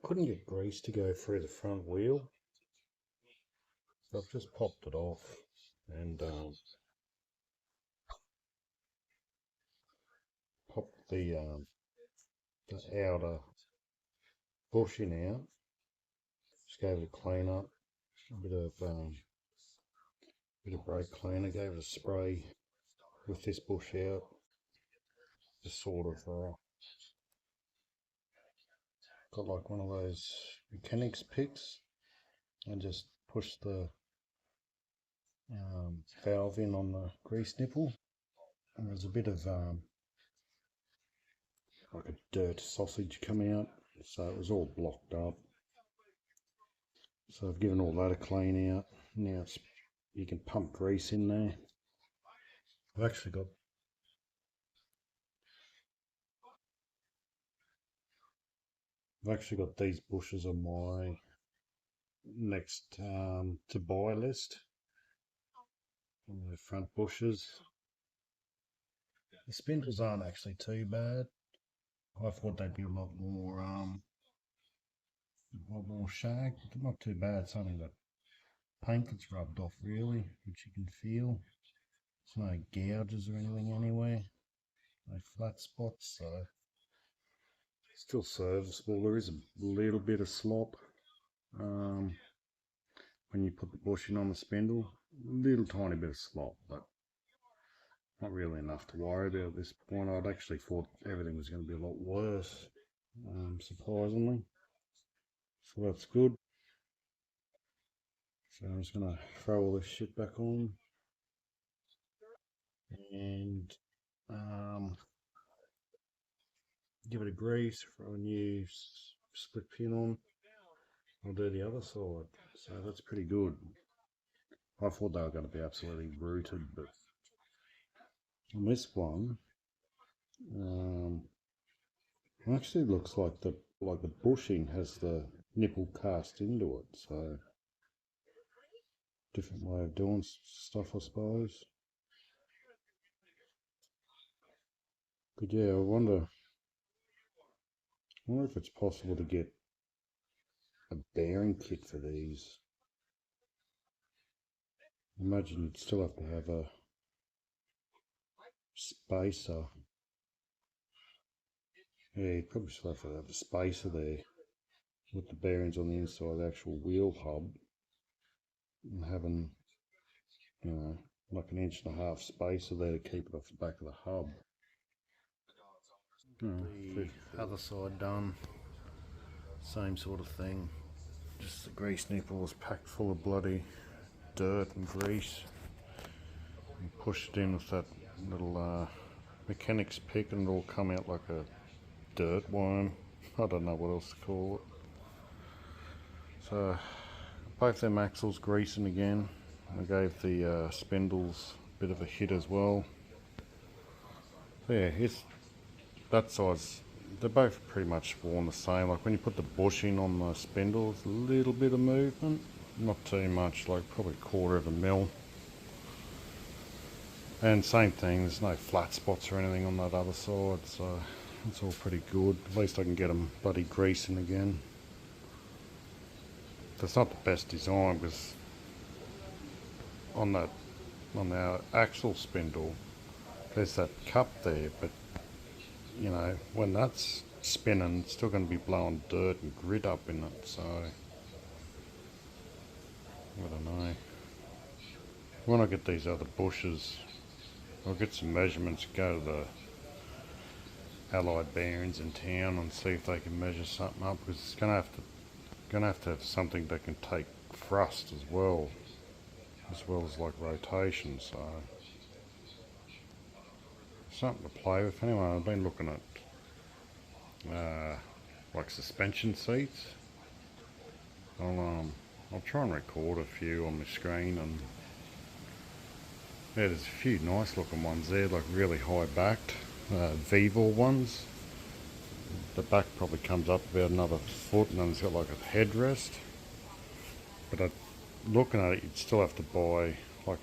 couldn't get grease to go through the front wheel, so I've just popped it off and popped the outer bushing out. Just gave it a clean up, a bit of brake cleaner, gave it a spray with this bush out, just sort of got like one of those mechanics picks and just push the valve in on the grease nipple, and there's a bit of like a dirt sausage come out, so it was all blocked up. So I've given all that a clean out. Now you can pump grease in there. I've actually got these bushes on my next to buy list. The front bushes. The spindles aren't actually too bad. I thought they'd be a lot more shag. They're not too bad. It's only that paint that's rubbed off really, which you can feel. There's no gouges or anything anywhere. No flat spots, so still serviceable. There is a little bit of slop when you put the bushing on the spindle. A little tiny bit of slop, but not really enough to worry about at this point. I'd actually thought everything was going to be a lot worse, surprisingly. So that's good. So I'm just going to throw all this shit back on and give it a grease, throw a new split pin on. I'll do the other side. So that's pretty good. I thought they were going to be absolutely rooted, but on this one, actually looks like the bushing has the nipple cast into it. So different way of doing stuff, I suppose. But yeah, I wonder if it's possible to get a bearing kit for these. I imagine you'd still have to have a spacer. Yeah, you'd probably still have to have a spacer there with the bearings on the inside of the actual wheel hub, and having, you know, like an 1.5 inch spacer there to keep it off the back of the hub. The other side done, same sort of thing. Just the grease nipple was packed full of bloody dirt and grease. And pushed in with that little mechanics pick, and it'll come out like a dirt worm. I don't know what else to call it. So both them axles greasing again. I gave the spindles a bit of a hit as well. So yeah, it's that size. They're both pretty much worn the same. Like when you put the bushing on the spindles, a little bit of movement, not too much, like probably 1/4 of a mil. And same thing, there's no flat spots or anything on that other side, so it's all pretty good. At least I can get them bloody greasing again. That's not the best design, because on the axle spindle there's that cup there, but you know, when that's spinning, it's still going to be blowing dirt and grit up in it, so I don't know. When I get these other bushes, I'll get some measurements, go to the Allied bearings in town and see if they can measure something up, because it's going to have something that can take thrust as well as like rotation, so something to play with. Anyway, I've been looking at like suspension seats. I'll try and record a few on my screen, and yeah, there's a few nice looking ones there, like really high backed Viva ones. The back probably comes up about another foot, and then it's got like a headrest. But looking at it, you'd still have to buy like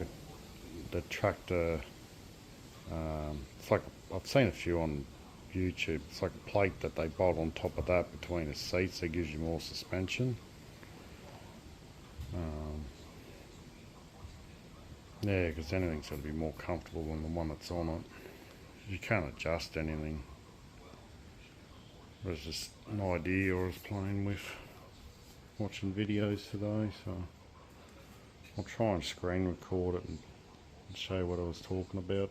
the tractor. It's like I've seen a few on YouTube. It's like a plate that they bolt on top of that between the seats that gives you more suspension. Yeah, because anything's got to be more comfortable than the one that's on it. You can't adjust anything. It was just an idea I was playing with, watching videos today, so I'll try and screen record it and show you what I was talking about.